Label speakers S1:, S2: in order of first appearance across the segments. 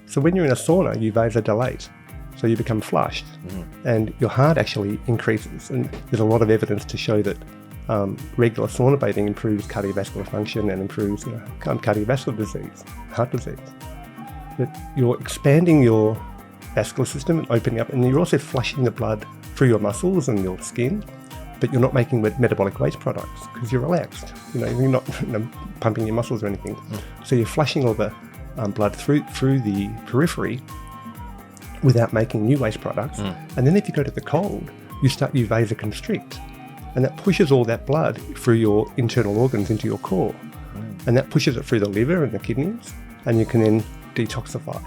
S1: So when you're in a sauna, you vasodilate. So you become flushed and your heart actually increases. And there's a lot of evidence to show that regular sauna bathing improves cardiovascular function and improves cardiovascular disease, heart disease. That you're expanding your vascular system and opening up, and you're also flushing the blood through your muscles and your skin, but you're not making metabolic waste products because you're relaxed. You're not pumping your muscles or anything. So you're flushing all the blood through the periphery without making new waste products. And then if you go to the cold, you vasoconstrict, and that pushes all that blood through your internal organs into your core, and that pushes it through the liver and the kidneys, and you can then detoxify.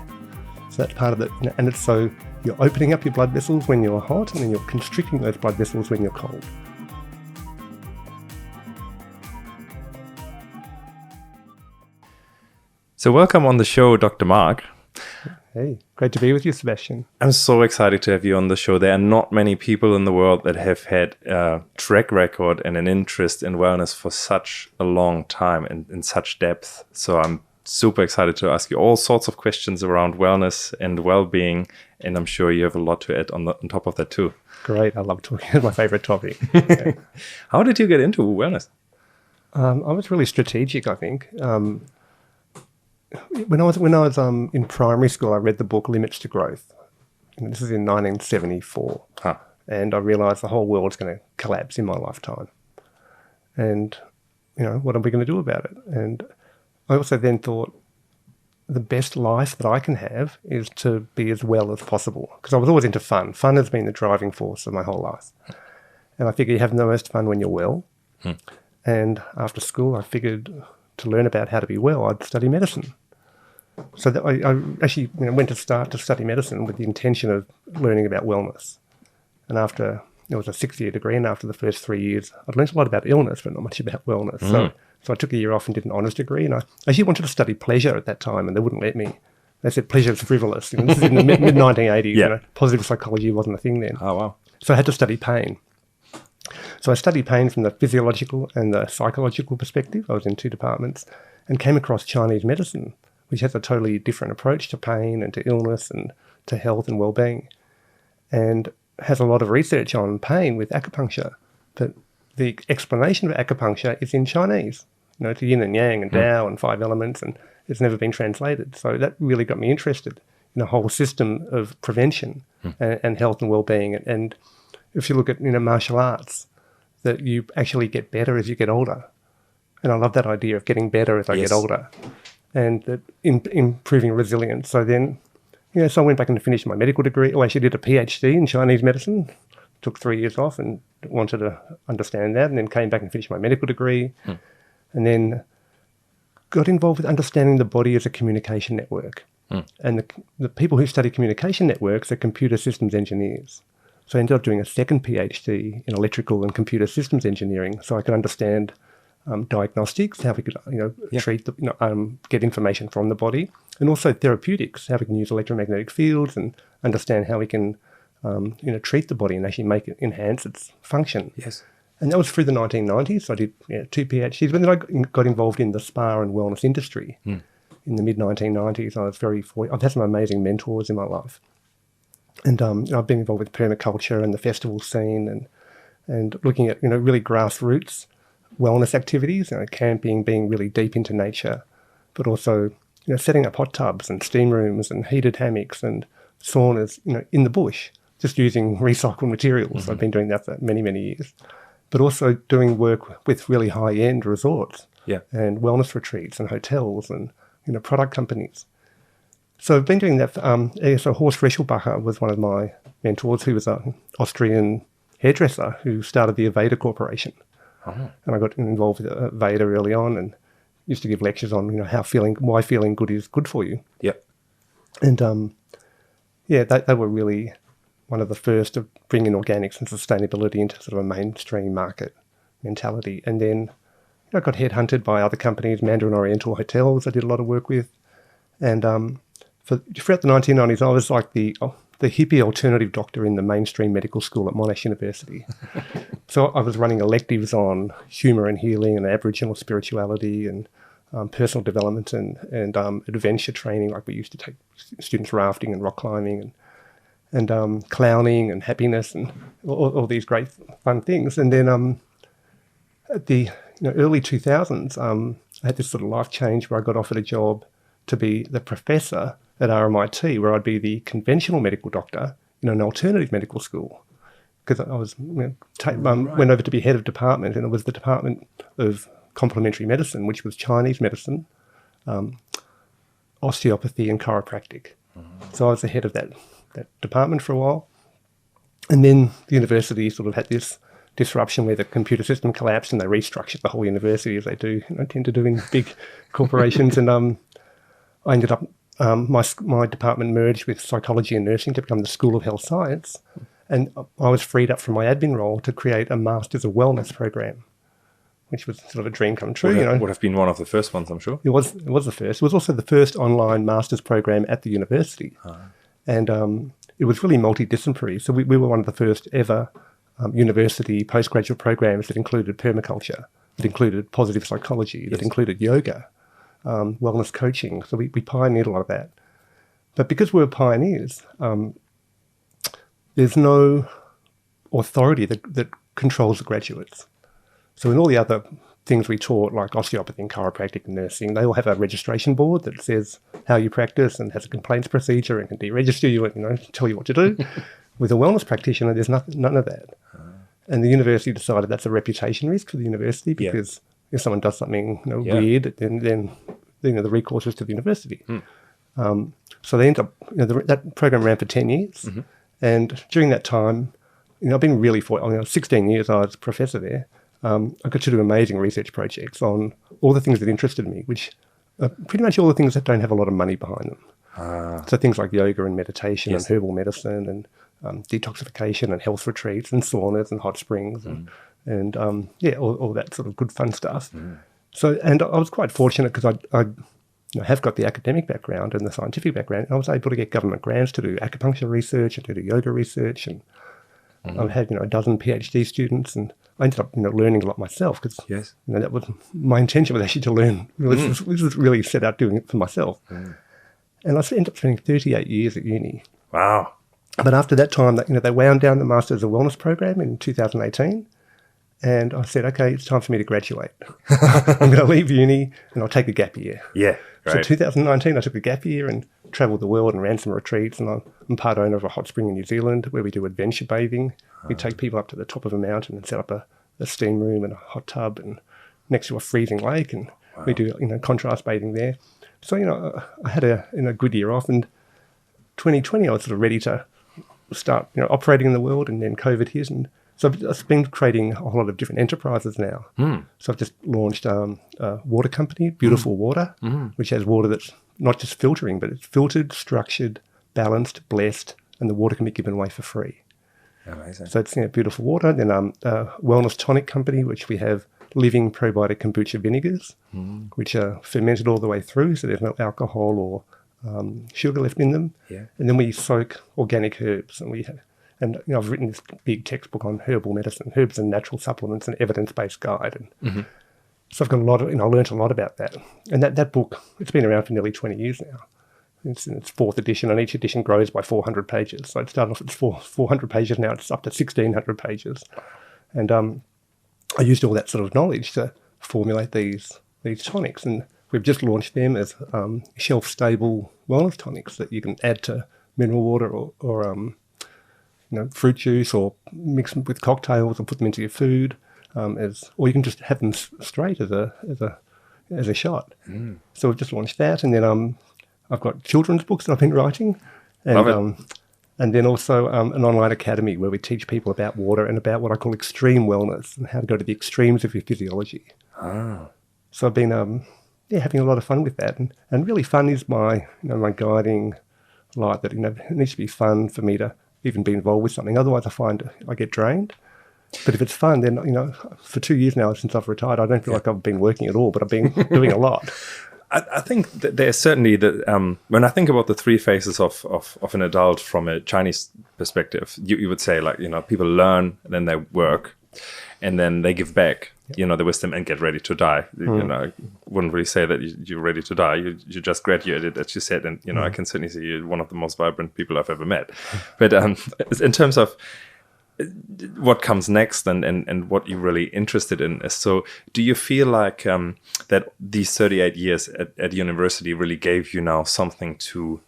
S1: So that's part of it. And it's so you're opening up your blood vessels when you're hot, and then you're constricting those blood vessels when you're cold.
S2: So welcome on the show, Dr. Marc.
S1: Hey, great to be with you, Sebastian.
S2: I'm so excited to have you on the show. There are not many people in the world that have had a track record and an interest in wellness for such a long time and in such depth. So I'm super excited to ask you all sorts of questions around wellness and well-being, and I'm sure you have a lot to add on top of that too.
S1: Great, I love talking. It's my favorite topic. Yeah.
S2: How did you get into wellness?
S1: I was really strategic, I think. When I was in primary school, I read the book Limits to Growth. And this is in 1974. And I realised the whole world's going to collapse in my lifetime. And, what are we going to do about it? And I also then thought the best life that I can have is to be as well as possible. Because I was always into fun. Fun has been the driving force of my whole life. And I figure you have the most fun when you're well. And after school, I figured to learn about how to be well, I'd study medicine. So that I actually went to study medicine with the intention of learning about wellness. And after, it was a 6-year degree, and after the first 3 years, I'd learned a lot about illness, but not much about wellness. So I took a year off and did an honours degree, and I actually wanted to study pleasure at that time, and they wouldn't let me. They said pleasure is frivolous. This is in the mid-1980s. Positive psychology wasn't a thing then.
S2: Oh, wow.
S1: So I had to study pain. So I studied pain from the physiological and the psychological perspective. I was in 2 departments and came across Chinese medicine, which has a totally different approach to pain and to illness and to health and well-being, and has a lot of research on pain with acupuncture. But the explanation of acupuncture is in Chinese, to yin and yang and Tao and 5 elements, and it's never been translated. So that really got me interested in a whole system of prevention and health and well-being. And if you look at martial arts, that you actually get better as you get older. And I love that idea of getting better as I get older, and that improving resilience. So then, so I went back and finished my medical degree. I actually did a PhD in Chinese medicine, took 3 years off and wanted to understand that, and then came back and finished my medical degree, and then got involved with understanding the body as a communication network. And the people who study communication networks are computer systems engineers. So I ended up doing a second PhD in electrical and computer systems engineering, so I could understand diagnostics, how we could treat get information from the body, and also therapeutics, how we can use electromagnetic fields and understand how we can treat the body and actually enhance its function. Yes. And that was through the 1990s. So I did 2 PhDs. But then I got involved in the spa and wellness industry in the mid-1990s. I was I've had some amazing mentors in my life. And I've been involved with permaculture and the festival scene and looking at, really grassroots wellness activities, camping, being really deep into nature, but also, setting up hot tubs and steam rooms and heated hammocks and saunas, in the bush, just using recycled materials. I've been doing that for many, many years. But also doing work with really high-end resorts and wellness retreats and hotels and, product companies. So I've been doing that. So Horst Reschelbacher was one of my mentors, who was an Austrian hairdresser who started the Aveda Corporation. And I got involved with Aveda early on and used to give lectures on, why feeling good is good for you. And they were really one of the first to bring in organics and sustainability into sort of a mainstream market mentality. And then I got headhunted by other companies, Mandarin Oriental Hotels I did a lot of work with. And throughout the 1990s, I was like the hippie alternative doctor in the mainstream medical school at Monash University. So I was running electives on humour and healing and Aboriginal spirituality and personal development and adventure training. Like we used to take students rafting and rock climbing and clowning and happiness and all these great fun things. And then at the early 2000s, I had this sort of life change where I got offered a job to be the professor at RMIT, where I'd be the conventional medical doctor in an alternative medical school. Because I was went over to be head of department, and it was the Department of Complementary Medicine, which was Chinese medicine, osteopathy and chiropractic. So I was the head of that department for a while. And then the university sort of had this disruption where the computer system collapsed and they restructured the whole university, as they do, tend to do in big corporations. And I ended up, my department merged with psychology and nursing to become the School of Health Science. And I was freed up from my admin role to create a Masters of Wellness program, which was sort of a dream come true.
S2: Would have been one of the first ones, I'm sure.
S1: It was the first. It was also the first online master's program at the university. And it was really multidisciplinary. So we were one of the first ever university postgraduate programs that included permaculture, that included positive psychology, that included yoga, wellness coaching. So we pioneered a lot of that. But because we were pioneers, there's no authority that controls the graduates. So in all the other things we taught, like osteopathy and chiropractic and nursing, they all have a registration board that says how you practice and has a complaints procedure and can deregister you and tell you what to do. With a wellness practitioner, there's none of that. And the university decided that's a reputation risk for the university because if someone does something weird, then the recourse is to the university. So they end up, that program ran for 10 years. And during that time, I've been really 16 years I was a professor there. I got to do amazing research projects on all the things that interested me, which are pretty much all the things that don't have a lot of money behind them. So things like yoga and meditation and herbal medicine and detoxification and health retreats and saunas and hot springs and all that sort of good fun stuff. So, and I was quite fortunate because I have got the academic background and the scientific background, and I was able to get government grants to do acupuncture research and to do yoga research, and I've had a dozen PhD students, and I ended up learning a lot myself because that was my intention, was actually to learn. This was really set out doing it for myself, and I ended up spending 38 years at uni.
S2: Wow!
S1: But after that time, they wound down the Masters of Wellness program in 2018. And I said, okay, it's time for me to graduate. I'm going to leave uni and I'll take a gap year.
S2: Yeah,
S1: right. So 2019, I took a gap year and travelled the world and ran some retreats. And I'm part owner of a hot spring in New Zealand where we do adventure bathing. We take people up to the top of a mountain and set up a steam room and a hot tub and next to a freezing lake. And we do contrast bathing there. So, I had a good year off. And 2020, I was sort of ready to start operating in the world, and then COVID hit. And so I've been creating a whole lot of different enterprises now. So I've just launched a water company, Beautiful Water, which has water that's not just filtering, but it's filtered, structured, balanced, blessed, and the water can be given away for free.
S2: Amazing.
S1: So it's Beautiful Water. Then a wellness tonic company, which we have living probiotic kombucha vinegars, which are fermented all the way through, so there's no alcohol or sugar left in them. And then we soak organic herbs, and I've written this big textbook on herbal medicine, herbs and natural supplements, and evidence-based guide. And so I've got a lot of, I learned a lot about that. And that book, it's been around for nearly 20 years now. It's in its fourth edition, and each edition grows by 400 pages. So it started off at 400 pages, now it's up to 1,600 pages. And I used all that sort of knowledge to formulate these tonics. And we've just launched them as shelf-stable wellness tonics that you can add to mineral water or fruit juice, or mix them with cocktails and put them into your food, or you can just have them straight as a shot. So we've just launched that, and then I've got children's books that I've been writing, and then also an online academy where we teach people about water and about what I call extreme wellness and how to go to the extremes of your physiology. So I've been having a lot of fun with that, and really fun is my my guiding light. That it needs to be fun for me to even be involved with something. Otherwise, I find I get drained. But if it's fun, then for 2 years now since I've retired, I don't feel like I've been working at all, but I've been doing a lot.
S2: I think that there's certainly when I think about the three phases of an adult from a Chinese perspective, you would say, like, people learn, then they work, and then they give back. the wisdom and get ready to die. I wouldn't really say that you're ready to die. You just graduated, as you said, and I can certainly see you're one of the most vibrant people I've ever met. But in terms of what comes next and what you're really interested in, so do you feel like that these 38 years at university really gave you now something to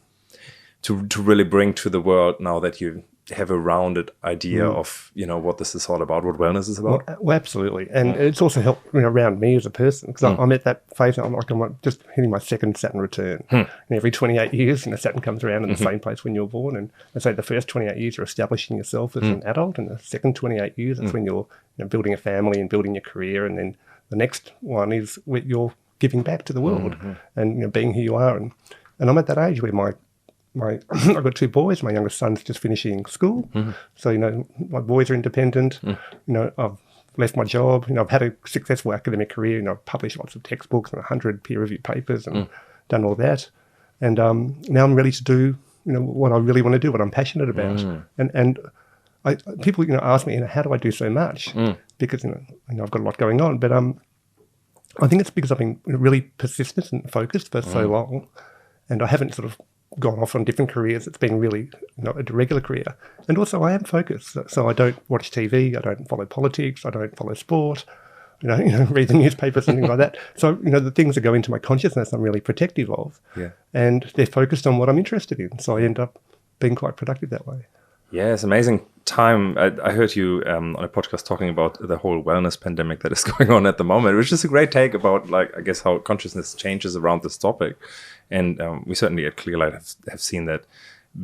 S2: really bring to the world now that you have a rounded idea of what this is all about, what wellness is about?
S1: Well, absolutely, and it's also helped around me as a person, because I'm at that phase now. I'm just hitting my second Saturn return. And every 28 years, Saturn comes around in the same place when you're born, and so the first 28 years you're establishing yourself as an adult, and the second 28 years that's when you're building a family and building your career, and then the next one is where you're giving back to the world and being who you are, and I'm at that age where I've got two boys. My youngest son's just finishing school. So, my boys are independent. I've left my job. I've had a successful academic career. I've published lots of textbooks and 100 peer-reviewed papers and done all that. And now I'm ready to do, what I really want to do, what I'm passionate about. And people, ask me, how do I do so much? Because, I've got a lot going on. But I think it's because I've been really persistent and focused for so long. And I haven't sort of gone off on different careers. It's been really a regular career. And also I am focused. So I don't watch TV, I don't follow politics, I don't follow sport, read the newspapers and things like that. So, the things that go into my consciousness I'm really protective of. Yeah. And they're focused on what I'm interested in. So I end up being quite productive that way.
S2: Yeah, it's amazing time. I heard you on a podcast talking about the whole wellness pandemic that is going on at the moment, which is a great take about, I guess, how consciousness changes around this topic. And we certainly at Clearlight have seen that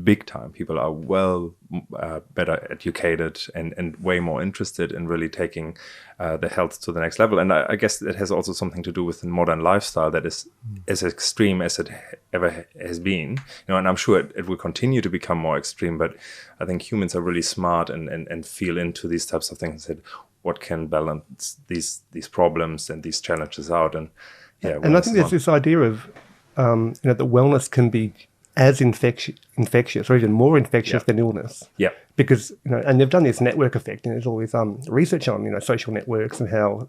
S2: big time. People are better educated and way more interested in really taking their health to the next level. And I guess it has also something to do with the modern lifestyle that is as extreme as it ever has been. And I'm sure it will continue to become more extreme, but I think humans are really smart and feel into these types of things that what can balance these problems and these challenges out. And
S1: I think there's this idea of that wellness can be as infectious or even more infectious than illness.
S2: Yeah.
S1: Because, and they've done this network effect, and there's all this research on, social networks and how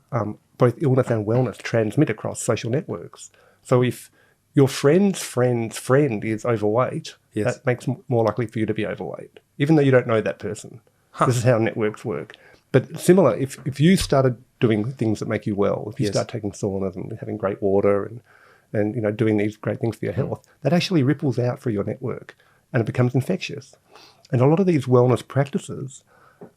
S1: both illness and wellness transmit across social networks. So if your friend's friend is overweight, that makes more likely for you to be overweight, even though you don't know that person. This is how networks work. But similar, if you started doing things that make you well, if you start taking saunas and having great water and doing these great things for your health, that actually ripples out through your network and it becomes infectious. And a lot of these wellness practices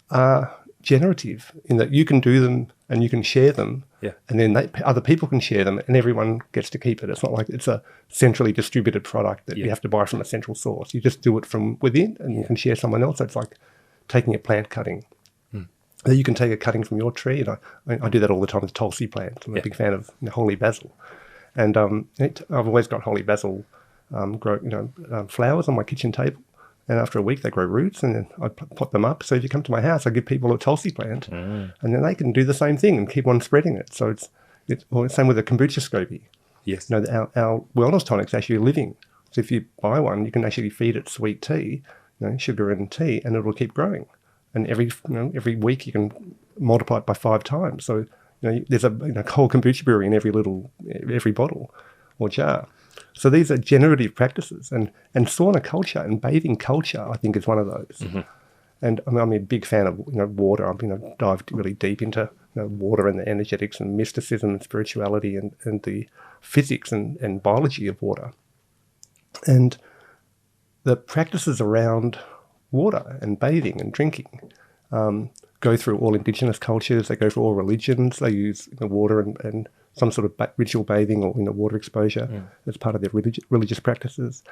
S1: are generative in that you can do them and you can share them, and then other people can share them and everyone gets to keep it. It's not like it's a centrally distributed product that you have to buy from a central source. You just do it from within and you can share someone else. So it's like taking a plant cutting. You can take a cutting from your tree, and I do that all the time with Tulsi plants. I'm a big fan of holy basil. And I've always got holy basil flowers on my kitchen table. And after a week, they grow roots, and then I pot them up. So if you come to my house, I give people a Tulsi plant, and then they can do the same thing and keep on spreading it. So it's same with a kombucha SCOBY.
S2: Yes.
S1: Our wellness tonic's actually living. So if you buy one, you can actually feed it sweet tea, sugar and tea, and it'll keep growing. And every week you can multiply it by 5 times. So there's a whole kombucha brewery in every bottle or jar. So these are generative practices, and sauna culture and bathing culture, I think, is one of those. And I'm a big fan of water. I've dived really deep into water and the energetics and mysticism and spirituality and the physics and biology of water. And the practices around water and bathing and drinking go through all indigenous cultures. They go through all religions. They use water and some sort of ritual bathing or water exposure as part of their religious practices.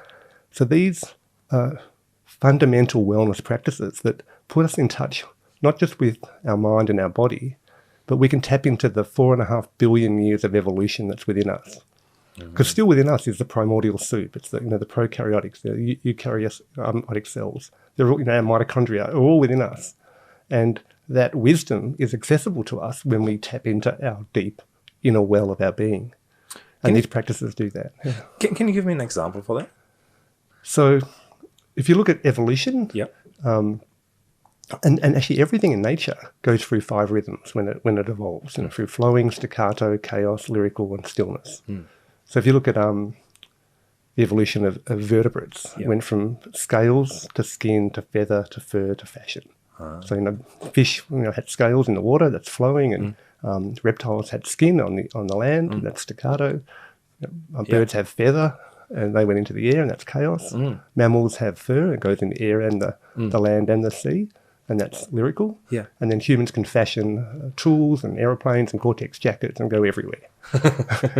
S1: So these are fundamental wellness practices that put us in touch not just with our mind and our body, but we can tap into the 4.5 billion years of evolution that's within us. Because still within us is the primordial soup. It's the prokaryotics, the eukaryotic cells. They're all, our mitochondria are all within us, and that wisdom is accessible to us when we tap into our deep inner well of our being. And these practices do that. Yeah.
S2: Can you give me an example for that?
S1: So if you look at evolution, And actually everything in nature goes through 5 rhythms when it evolves, through flowing, staccato, chaos, lyrical, and stillness. So if you look at the evolution of vertebrates, it went from scales to skin to feather to fur to fashion. So fish had scales in the water, that's flowing, and reptiles had skin on the land, that's staccato. Birds have feather, and they went into the air, and that's chaos. Mammals have fur, it goes in the air and the land and the sea, and that's lyrical. And then humans can fashion tools and aeroplanes and Gore-Tex jackets and go everywhere.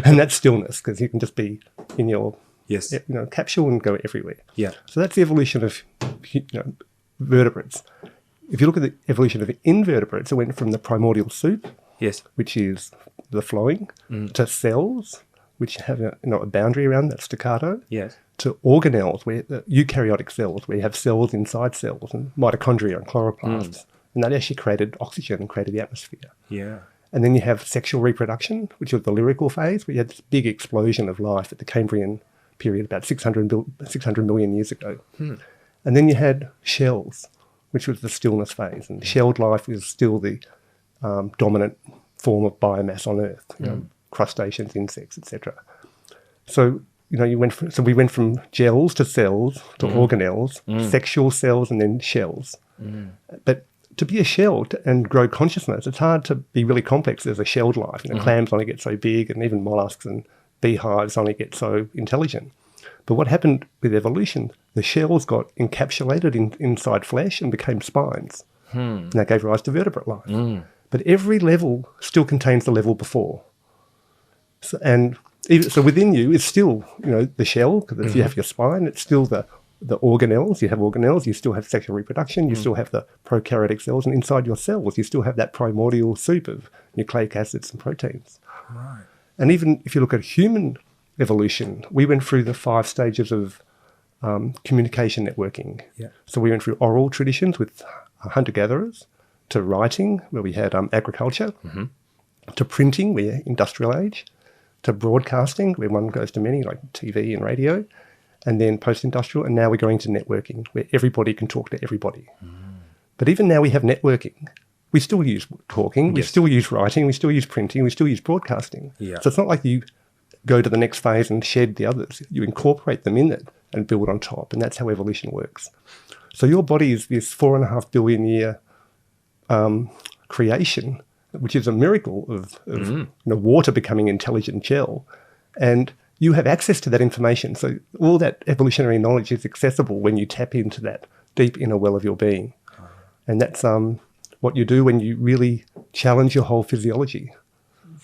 S1: And that's stillness, because you can just be in your capsule and go everywhere. So that's the evolution of vertebrates. If you look at the evolution of invertebrates, it went from the primordial soup, which is the flowing, to cells, which have a boundary around that staccato, to organelles, where the eukaryotic cells, where you have cells inside cells, and mitochondria and chloroplasts. And that actually created oxygen and created the atmosphere. And then you have sexual reproduction, which was the lyrical phase, where you had this big explosion of life at the Cambrian period, about 600 million years ago. And then you had shells, which was the stillness phase. And shelled life is still the dominant form of biomass on Earth, crustaceans, insects, etc. So we went from gels to cells to organelles, sexual cells, and then shells. But to be a shell and grow consciousness, it's hard to be really complex as a shelled life. Clams only get so big, and even mollusks and beehives only get so intelligent. But what happened with evolution, the shells got encapsulated inside flesh and became spines. And that gave rise to vertebrate life. But every level still contains the level before. So within you is still, the shell, because if you have your spine, it's still the organelles. You have organelles, you still have sexual reproduction, you still have the prokaryotic cells, and inside your cells, you still have that primordial soup of nucleic acids and proteins. And even if you look at human evolution, we went through the 5 stages of communication networking. So we went through oral traditions with hunter-gatherers, to writing, where we had agriculture, to printing, where industrial age, to broadcasting, where one goes to many, like TV and radio, and then post-industrial, and now we're going to networking, where everybody can talk to everybody. But even now we have networking. We still use talking, we still use writing, we still use printing, we still use broadcasting. So it's not like you go to the next phase and shed the others. You incorporate them in it and build on top, and that's how evolution works. So your body is this 4.5 billion year creation, which is a miracle of water becoming intelligent gel, and you have access to that information. So all that evolutionary knowledge is accessible when you tap into that deep inner well of your being. And that's what you do when you really challenge your whole physiology.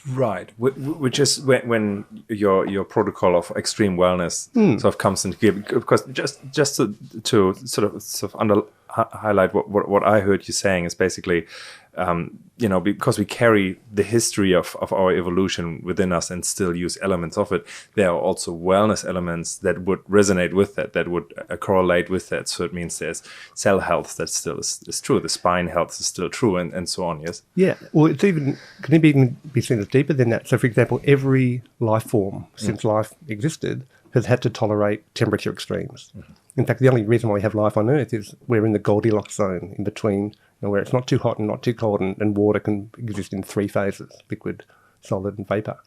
S2: Right, which is when your protocol of extreme wellness sort of comes into gear. Because just to sort of highlight what I heard you saying is basically, because we carry the history of our evolution within us and still use elements of it, there are also wellness elements that would resonate with that would correlate with that. So it means there's cell health that still is true, the spine health is still true, and so on, yes? Yeah,
S1: well, can it even be seen as deeper than that? So, for example, every life form since life existed has had to tolerate temperature extremes. In fact, the only reason why we have life on Earth is we're in the Goldilocks zone, in between, where it's not too hot and not too cold, and water can exist in 3 phases, liquid, solid, and vapor.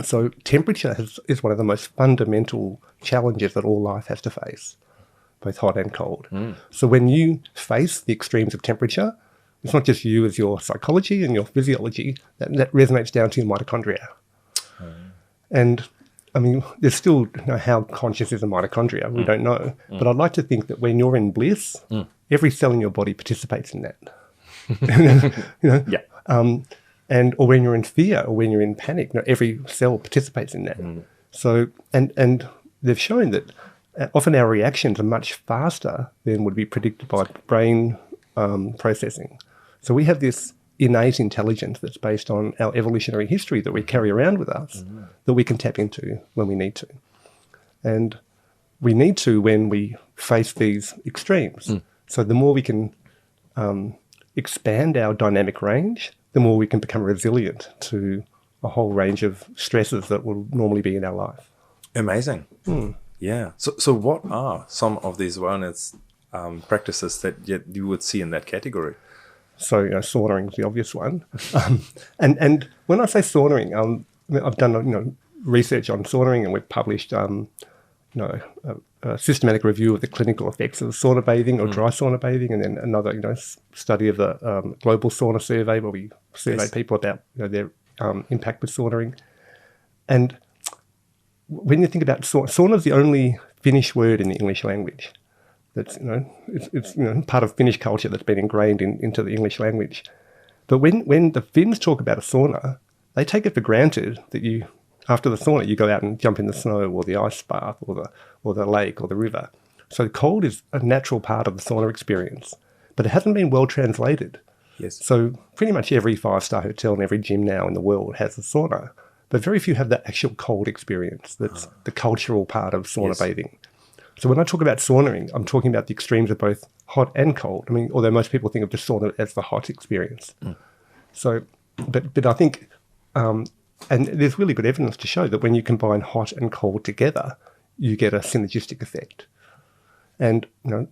S1: So temperature is one of the most fundamental challenges that all life has to face, both hot and cold. So when you face the extremes of temperature, it's not just you as your psychology and your physiology, that resonates down to your mitochondria. And I mean, there's still how conscious is a mitochondria. We don't know. But I'd like to think that when you're in bliss, every cell in your body participates in that. Or when you're in fear or when you're in panic, every cell participates in that. So, and they've shown that often our reactions are much faster than would be predicted by brain processing. So we have this innate intelligence that's based on our evolutionary history that we carry around with us, that we can tap into when we need to. And we need to when we face these extremes. So the more we can expand our dynamic range, the more we can become resilient to a whole range of stresses that will normally be in our life.
S2: Amazing. Yeah. So what are some of these wellness practices that you would see in that category?
S1: So, saunering is the obvious one. And when I say saunering, I've done, research on saunering, and we've published, a systematic review of the clinical effects of sauna bathing or dry sauna bathing, and then another, study of the global sauna survey, where we surveyed people about their impact with saunering. And when you think about sauna is the only Finnish word in the English language. That's it's part of Finnish culture that's been ingrained into the English language. But when the Finns talk about a sauna, they take it for granted that after the sauna you go out and jump in the snow or the ice bath or the lake or the river. So cold is a natural part of the sauna experience, but it hasn't been well translated.
S2: Yes.
S1: So pretty much every 5-star hotel and every gym now in the world has a sauna, but very few have that actual cold experience. That's the cultural part of sauna bathing. So when I talk about saunering, I'm talking about the extremes of both hot and cold. I mean, although most people think of the sauna as the hot experience. So, but I think, and there's really good evidence to show that when you combine hot and cold together, you get a synergistic effect. And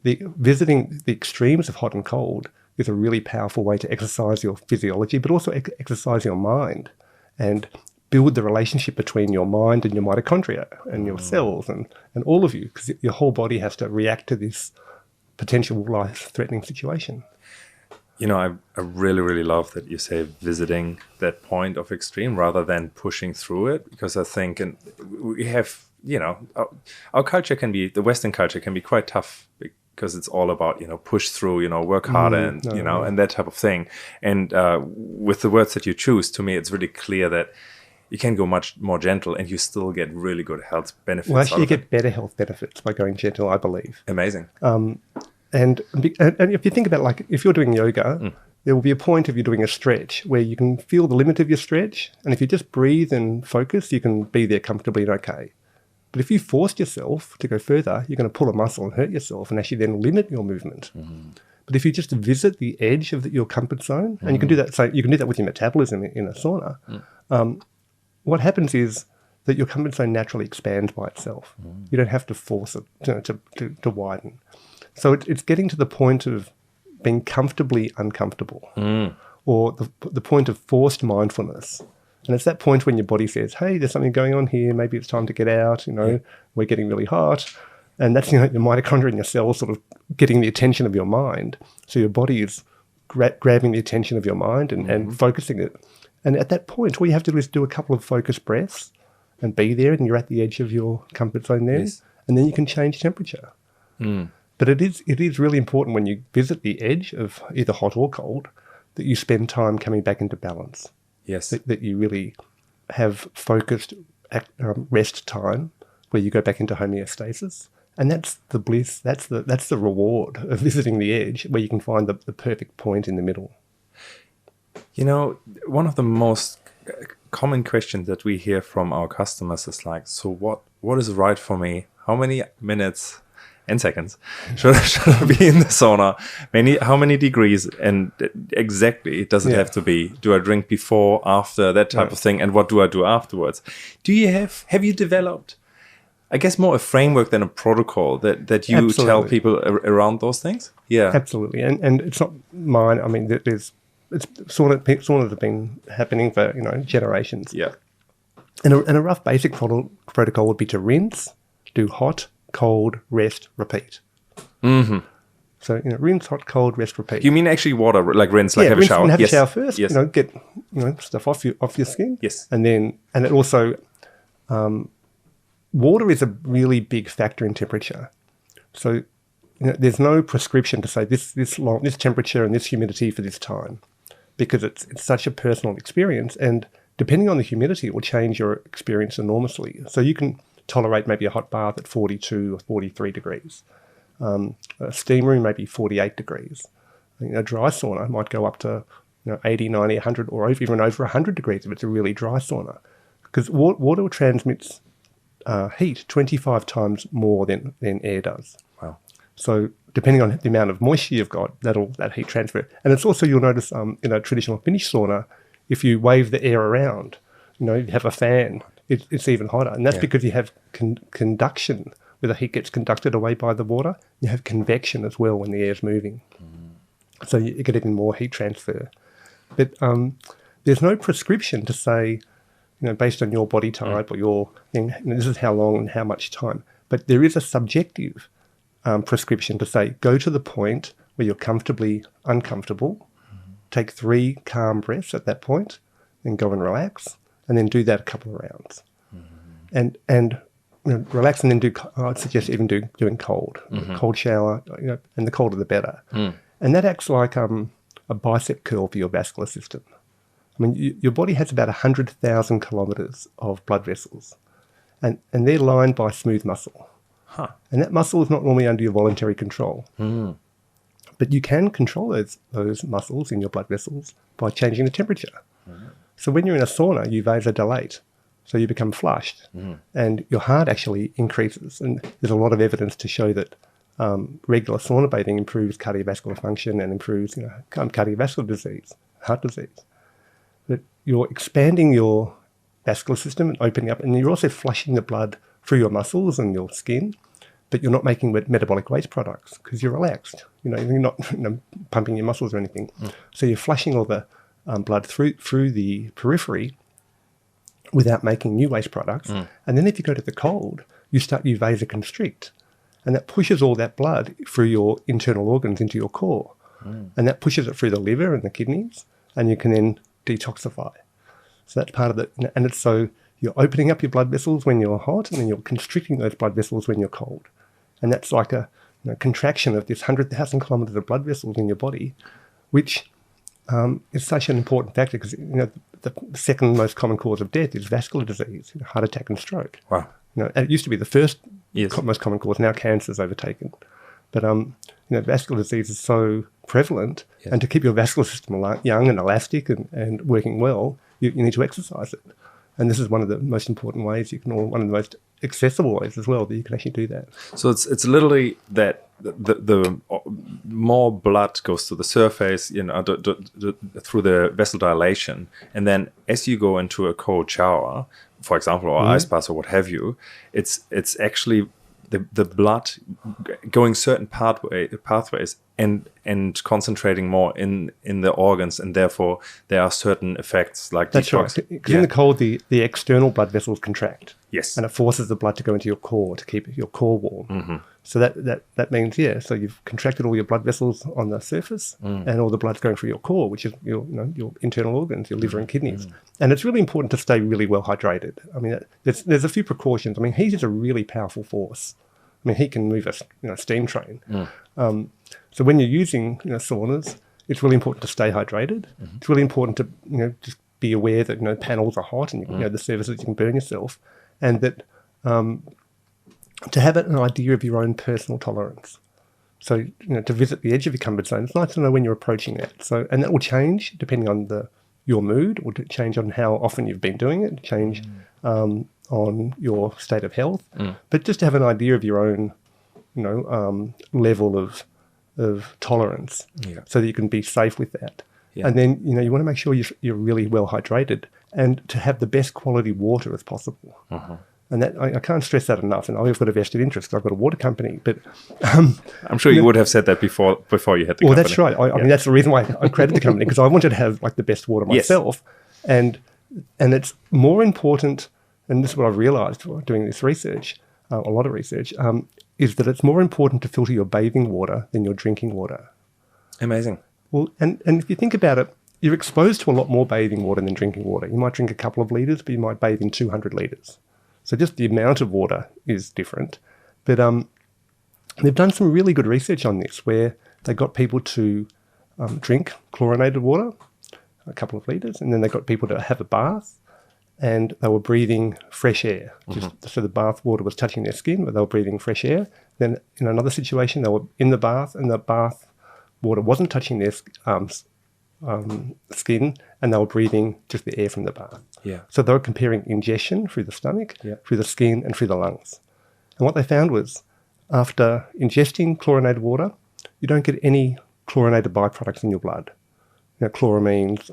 S1: visiting the extremes of hot and cold is a really powerful way to exercise your physiology, but also exercise your mind and build the relationship between your mind and your mitochondria and your cells and all of you, because your whole body has to react to this potential life-threatening situation.
S2: I really, really love that you say visiting that point of extreme rather than pushing through it, because I think we have, our culture the Western culture can be quite tough because it's all about, push through, work harder and that type of thing. And with the words that you choose, to me, it's really clear that you can go much more gentle and you still get really good health benefits.
S1: Well, actually, you get better health benefits by going gentle, I believe.
S2: Amazing.
S1: And if you think about, if you're doing yoga, there will be a point if you're doing a stretch where you can feel the limit of your stretch. And if you just breathe and focus, you can be there comfortably and okay. But if you force yourself to go further, you're going to pull a muscle and hurt yourself and actually then limit your movement. But if you just visit the edge of your comfort zone, and you can do that, so you can do that with your metabolism in a sauna, what happens is that your comfort zone naturally expands by itself. You don't have to force it to widen. So it's getting to the point of being comfortably uncomfortable, or the point of forced mindfulness. And it's that point when your body says, hey, there's something going on here, maybe it's time to get out, we're getting really hot. And that's your mitochondria in your cells sort of getting the attention of your mind. So your body is grabbing the attention of your mind and focusing it. And at that point, all you have to do is do a couple of focused breaths and be there, and you're at the edge of your comfort zone then, and then you can change temperature. But it is really important when you visit the edge of either hot or cold that you spend time coming back into balance.
S2: Yes.
S1: That you really have focused rest time where you go back into homeostasis. And that's the bliss, that's the reward of visiting the edge, where you can find the perfect point in the middle.
S2: One of the most common questions that we hear from our customers is like, so what is right for me? How many minutes and seconds should I be in the sauna? How many degrees? And exactly, it doesn't have to be. Do I drink before, after, that type of thing? And what do I do afterwards? Have you developed, I guess, more a framework than a protocol that you tell people around those things? Yeah,
S1: absolutely. And it's not mine. I mean, saunas have been happening for generations.
S2: Yeah.
S1: And a rough basic protocol would be to rinse, do hot, cold, rest, repeat. So rinse, hot, cold, rest, repeat.
S2: You mean actually water, like rinse, like have a shower?
S1: Have a shower first. Yes. Get stuff off your skin.
S2: Yes.
S1: And it also water is a really big factor in temperature. So there's no prescription to say this temperature and this humidity for this time, because it's such a personal experience, and depending on the humidity, it will change your experience enormously. So you can tolerate maybe a hot bath at 42 or 43 degrees. A steam room maybe 48 degrees. A dry sauna might go up to 80, 90, 100, or even over 100 degrees if it's a really dry sauna, because water transmits heat 25 times more than air does.
S2: Wow.
S1: So depending on the amount of moisture you've got, that heat transfer. And it's also, you'll notice in a traditional Finnish sauna, if you wave the air around, you have a fan, it's even hotter. And that's because you have conduction where the heat gets conducted away by the water. You have convection as well when the air is moving. So you get even more heat transfer. But there's no prescription to say, based on your body type or your thing, this is how long and how much time. But there is a subjective prescription to say, go to the point where you're comfortably uncomfortable, take 3 calm breaths at that point, then go and relax, and then do that a couple of rounds. And relax and then I'd suggest even doing cold. Cold shower, and the colder the better. And that acts like a bicep curl for your vascular system. I mean, your body has about 100,000 kilometres of blood vessels, and they're lined by smooth muscle. And that muscle is not normally under your voluntary control. But you can control those muscles in your blood vessels by changing the temperature. So when you're in a sauna, you vasodilate. So you become flushed, and your heart actually increases. And there's a lot of evidence to show that regular sauna bathing improves cardiovascular function and improves cardiovascular disease, heart disease. But you're expanding your vascular system and opening up, and you're also flushing the blood through your muscles and your skin, but you're not making metabolic waste products because you're relaxed. You're not pumping your muscles or anything. So you're flushing all the blood through the periphery without making new waste products. And then if you go to the cold, you vasoconstrict. And that pushes all that blood through your internal organs into your core. And that pushes it through the liver and the kidneys, and you can then detoxify. So that's part of it. And it's so you're opening up your blood vessels when you're hot, and then you're constricting those blood vessels when you're cold. And that's like a contraction of this 100,000 kilometres of blood vessels in your body, which is such an important factor because the second most common cause of death is vascular disease, heart attack and stroke.
S2: Wow.
S1: It used to be the first most common cause. Now cancer's overtaken. But vascular disease is so prevalent, and to keep your vascular system young and elastic and working well, you need to exercise it. And this is one of the most important ways one of the most accessible ways as well that you can actually do that.
S2: So it's literally that the more blood goes to the surface, through the vessel dilation, and then as you go into a cold shower, for example, or ice bath or what have you, it's actually the blood going certain pathways and concentrating more in the organs, and therefore there are certain effects like
S1: that's right. Because in the cold, the external blood vessels contract.
S2: Yes,
S1: and it forces the blood to go into your core to keep your core warm. So that means so you've contracted all your blood vessels on the surface, and all the blood's going through your core, which is your internal organs, your liver and kidneys. And it's really important to stay really well hydrated. I mean, there's a few precautions. I mean, heat is a really powerful force. I mean, heat can move a steam train. So when you're using saunas, it's really important to stay hydrated. It's really important to just be aware that panels are hot and the surfaces you can burn yourself, and that to have an idea of your own personal tolerance. So to visit the edge of your comfort zone, it's nice to know when you're approaching that. So and that will change depending on your mood, or to change on how often you've been doing it, change on your state of health, but just to have an idea of your own, level of tolerance, so that you can be safe with that. And then you want to make sure you're really well hydrated, and to have the best quality water as possible. And that I can't stress that enough. And I've got a vested interest because I've got a water company. But
S2: I'm sure you would have said that before you had the company.
S1: Well, that's right. I mean, that's the reason why I created the company, because I wanted to have the best water myself. And it's more important. And this is what I've realised while doing this research, a lot of research, is that it's more important to filter your bathing water than your drinking water.
S2: Amazing.
S1: Well, and if you think about it, you're exposed to a lot more bathing water than drinking water. You might drink a couple of litres, but you might bathe in 200 litres. So just the amount of water is different. But they've done some really good research on this, where they got people to drink chlorinated water, a couple of litres, and then they got people to have a bath, and they were breathing fresh air. So the bath water was touching their skin, but they were breathing fresh air. Then in another situation, they were in the bath, and the bath water wasn't touching their skin, and they were breathing just the air from the bath. So they were comparing ingestion through the stomach, through the skin, and through the lungs. And what they found was, after ingesting chlorinated water, you don't get any chlorinated byproducts in your blood. Chloramines,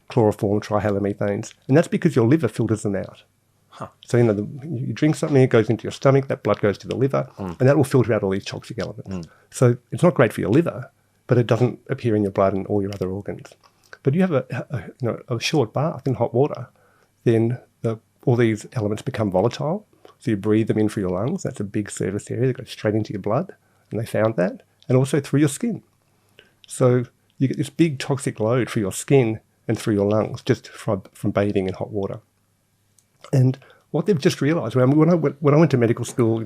S1: chloroform, trihalomethanes, and that's because your liver filters them out. So, you drink something, it goes into your stomach, that blood goes to the liver, and that will filter out all these toxic elements. So it's not great for your liver, but it doesn't appear in your blood and all your other organs. But you have a short bath in hot water, then all these elements become volatile. So you breathe them in through your lungs. That's a big surface area that goes straight into your blood, and they found that, and also through your skin. So you get this big toxic load through your skin and through your lungs just from bathing in hot water. And what they've just realised, when I went to medical school,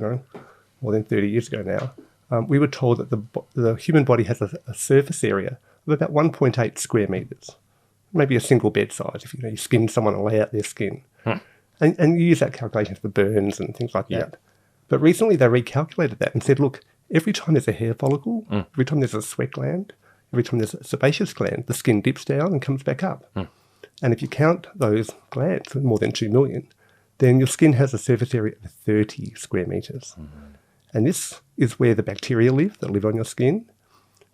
S1: more than 30 years ago now, we were told that the human body has a surface area of about 1.8 square metres, maybe a single bed size if you skin someone and lay out their skin. And you use that calculation for burns and things like that. But recently they recalculated that and said, look, every time there's a hair follicle, every time there's a sweat gland, every time there's a sebaceous gland, the skin dips down and comes back up. And if you count those glands, more than 2 million, then your skin has a surface area of 30 square metres. And this is where the bacteria that live on your skin.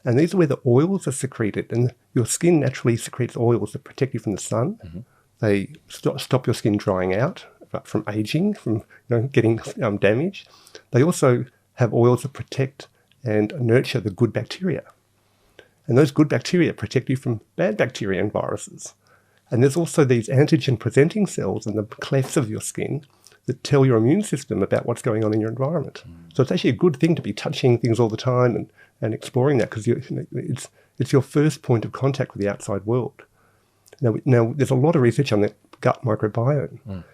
S1: And these are where the oils are secreted. And your skin naturally secretes oils that protect you from the sun. They stop your skin drying out from aging, from getting damaged. They also have oils that protect and nurture the good bacteria. And those good bacteria protect you from bad bacteria and viruses. And there's also these antigen-presenting cells in the clefts of your skin that tell your immune system about what's going on in your environment. So it's actually a good thing to be touching things all the time and exploring that, because it's your first point of contact with the outside world. Now, there's a lot of research on the gut microbiome,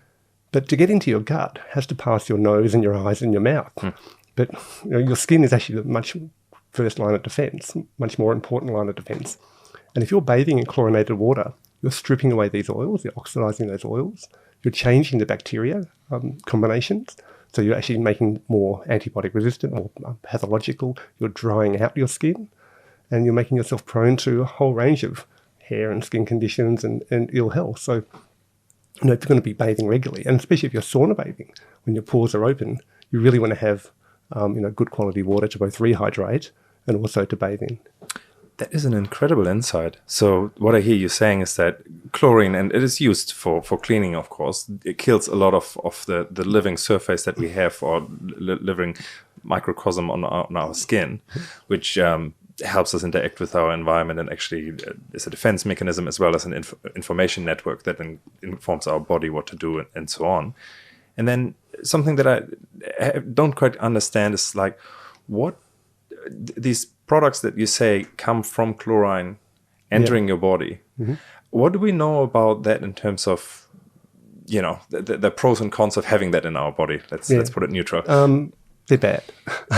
S1: but to get into your gut has to pass your nose and your eyes and your mouth. But your skin is actually the much first line of defence, much more important line of defence. And if you're bathing in chlorinated water, you're stripping away these oils, you're oxidising those oils, you're changing the bacteria combinations, so you're actually making more antibiotic resistant, more pathological, you're drying out your skin, and you're making yourself prone to a whole range of hair and skin conditions and ill health. So, if you're going to be bathing regularly, and especially if you're sauna bathing, when your pores are open, you really want to have good quality water to both rehydrate and also to bathe in.
S2: That is an incredible insight. So what I hear you saying is that chlorine, and it is used for cleaning, of course, it kills a lot of the living surface that we have, or living microcosm on our skin, which helps us interact with our environment, and actually is a defense mechanism as well as an information network that informs our body what to do and so on. And then something that I don't quite understand is like, what these products that you say come from chlorine entering your body. What do we know about that in terms of, the pros and cons of having that in our body? Let's put it neutral.
S1: They're bad.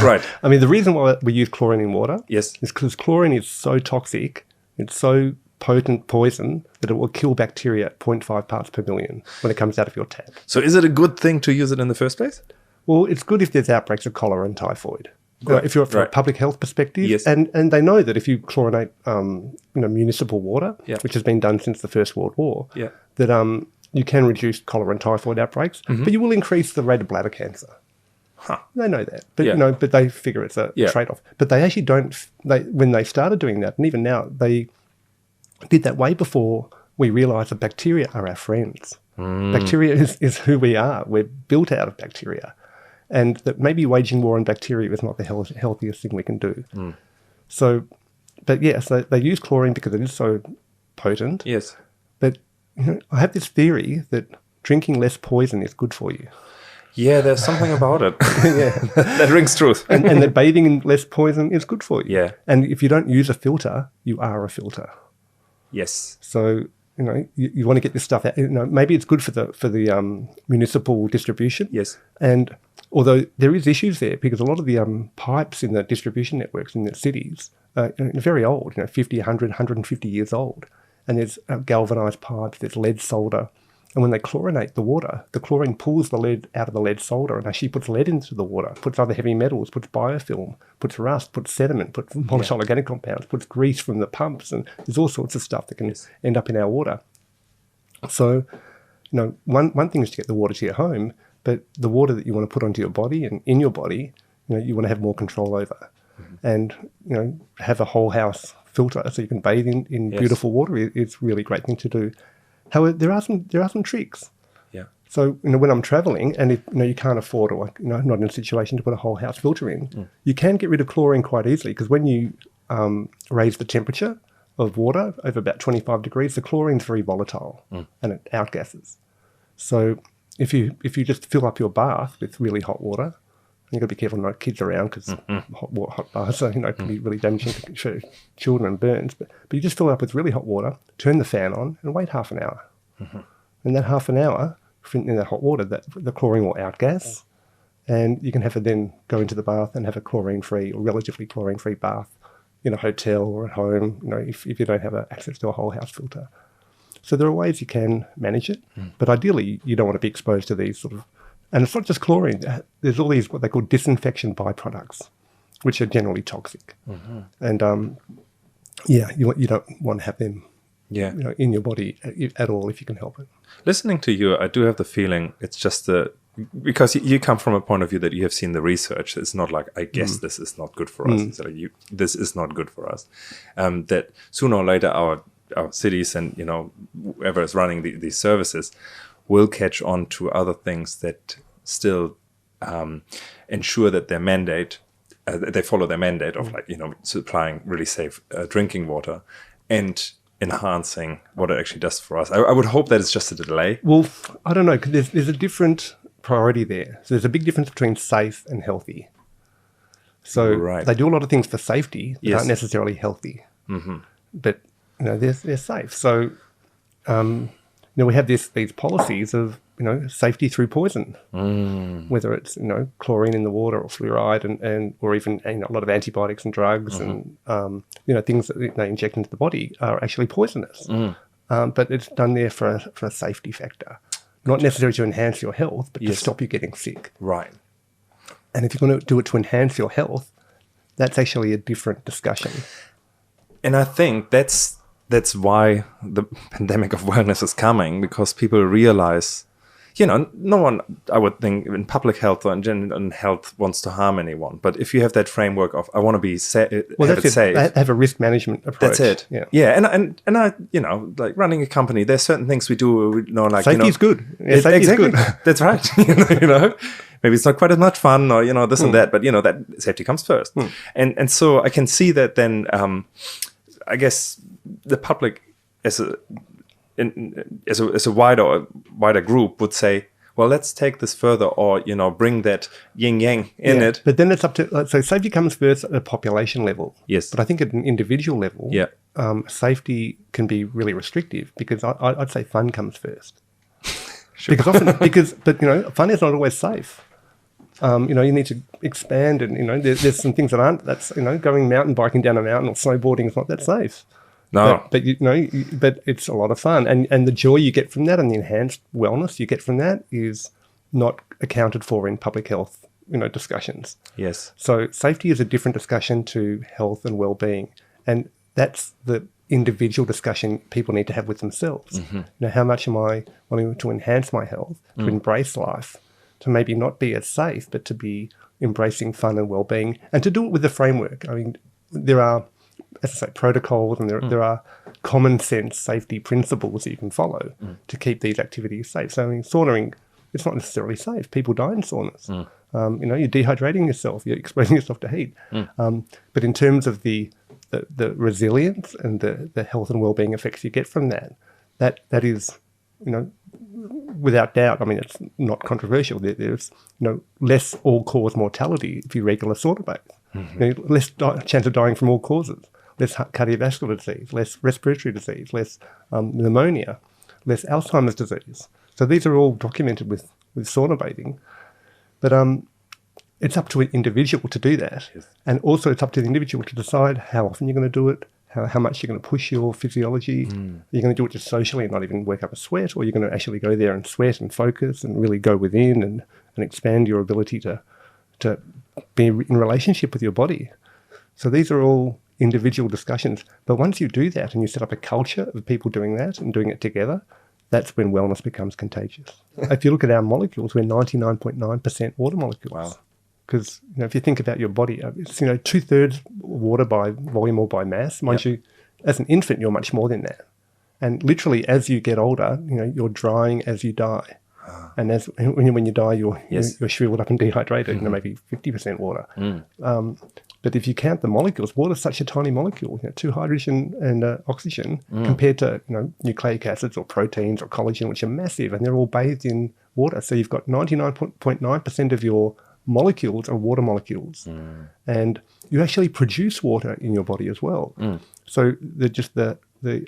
S2: Right.
S1: I mean, the reason why we use chlorine in water
S2: is
S1: because chlorine is so toxic, it's so potent poison that it will kill bacteria at 0.5 parts per million when it comes out of your tap.
S2: So is it a good thing to use it in the first place?
S1: Well, it's good if there's outbreaks of cholera and typhoid. Right. If you're from a public health perspective, and they know that if you chlorinate, municipal water, which has been done since the First World War, that you can reduce cholera and typhoid outbreaks, but you will increase the rate of bladder cancer. They know that, but but they figure it's a trade-off. But they actually don't. When they started doing that, and even now, they did that way before we realised that bacteria are our friends. Bacteria is who we are. We're built out of bacteria. And that maybe waging war on bacteria is not the healthiest thing we can do. So, but so they use chlorine because it is so potent.
S2: Yes.
S1: But I have this theory that drinking less poison is good for you.
S2: Yeah, there's something about it. That rings truth.
S1: and that bathing in less poison is good for you.
S2: Yeah.
S1: And if you don't use a filter, you are a filter.
S2: Yes.
S1: So you want to get this stuff out. Maybe it's good for the municipal distribution.
S2: Yes.
S1: And although there is issues there, because a lot of the pipes in the distribution networks in the cities are very old, 50, 100, 150 years old. And there's galvanized pipes, there's lead solder. And when they chlorinate the water, the chlorine pulls the lead out of the lead solder and actually puts lead into the water, puts other heavy metals, puts biofilm, puts rust, puts sediment, puts volatile organic compounds, puts grease from the pumps, and there's all sorts of stuff that can end up in our water. So, one thing is to get the water to your home, but the water that you want to put onto your body and in your body, you want to have more control over. And, have a whole house filter so you can bathe in beautiful water is really a great thing to do. However, there are some tricks.
S2: Yeah.
S1: So, when I'm traveling and if, you can't afford or, not in a situation to put a whole house filter in, you can get rid of chlorine quite easily because when you raise the temperature of water over about 25 degrees, the chlorine's very volatile and it outgasses. So if you just fill up your bath with really hot water, you've got to be careful not kids around because hot baths can be really damaging to children and burns. But you just fill it up with really hot water, turn the fan on and wait half an hour. And that half an hour, in that hot water, the chlorine will outgas, and you can have it then go into the bath and have a chlorine-free or relatively chlorine-free bath in a hotel or at home, if you don't have access to a whole house filter. So there are ways you can manage it, but ideally you don't want to be exposed to these sort of, and it's not just chlorine, there's all these what they call disinfection byproducts, which are generally toxic. And you don't want to have them in your body at all if you can help it.
S2: Listening to you, I do have the feeling it's just because you come from a point of view that you have seen the research. It's not like, I guess this is not good for us. It's like this is not good for us. That sooner or later our cities and, whoever is running these services will catch on to other things that still ensure that their mandate, they follow their mandate of supplying really safe drinking water and enhancing what it actually does for us. I would hope that it's just a delay.
S1: Well, I don't know, because there's a different priority there. So there's a big difference between safe and healthy. So they do a lot of things for safety that aren't necessarily healthy. But, they're safe. So, we have these policies of, safety through poison, whether it's, chlorine in the water or fluoride and or even, a lot of antibiotics and drugs and, things that they inject into the body are actually poisonous. But it's done there for a safety factor, not necessarily to enhance your health, but to stop you getting sick.
S2: Right.
S1: And if you're going to do it to enhance your health, that's actually a different discussion.
S2: And I think that's why the pandemic of wellness is coming, because people realize, no one, I would think, in public health or in health wants to harm anyone. But if you have that framework of, I want to be safe,
S1: have a risk management approach.
S2: That's it. Yeah. And I, like running a company, there's certain things we do,
S1: safety is good. Yeah, safety is good.
S2: That's right. Maybe it's not quite as much fun or, this and that, but, that safety comes first. And so I can see that then, I guess the public as a wider group would say, well, let's take this further, or bring that yin yang in it.
S1: But then it's up to so safety comes first at a population level.
S2: Yes.
S1: But I think at an individual level, safety can be really restrictive because I'd say fun comes first.
S2: Sure.
S1: But fun is not always safe. You need to expand, and there's some things that aren't. That's going mountain biking down a mountain or snowboarding is not that safe.
S2: No,
S1: but it's a lot of fun, and the joy you get from that, and the enhanced wellness you get from that is not accounted for in public health, discussions.
S2: Yes.
S1: So safety is a different discussion to health and well-being, and that's the individual discussion people need to have with themselves. How much am I wanting to enhance my health, to embrace life, to maybe not be as safe, but to be embracing fun and well-being, and to do it with the framework. I mean, there are, as I say, protocols, and there are common sense safety principles that you can follow to keep these activities safe. So, saunaing, it's not necessarily safe. People die in saunas. You're dehydrating yourself. You're exposing yourself to heat. But in terms of the resilience and the health and well-being effects you get from that is, without doubt, I mean, it's not controversial. There's less all-cause mortality if you regular sauna bathe. Less chance of dying from all causes, less cardiovascular disease, less respiratory disease, less pneumonia, less Alzheimer's disease. So these are all documented with sauna bathing. But it's up to an individual to do that.
S2: Yes.
S1: And also it's up to the individual to decide how often you're going to do it, how much you're going to push your physiology. You're going to do it just socially and not even work up a sweat, or you're going to actually go there and sweat and focus and really go within and expand your ability to be in relationship with your body. So these are all individual discussions. But once you do that and you set up a culture of people doing that and doing it together, that's when wellness becomes contagious. If you look at our molecules, we're 99.9% water molecules.
S2: Wow.
S1: Because if you think about your body, it's 2/3 water by volume or by mass. Mind you, as an infant, you're much more than that. And literally, as you get older, you're drying as you die. And as when you die, you're shriveled up and dehydrated,
S2: Mm-hmm.
S1: maybe 50% water. But if you count the molecules, water's such a tiny molecule, 2 hydrogen and oxygen, compared to nucleic acids or proteins or collagen, which are massive, and they're all bathed in water. So you've got 99.9% of your molecules are water molecules, and you actually produce water in your body as well. So the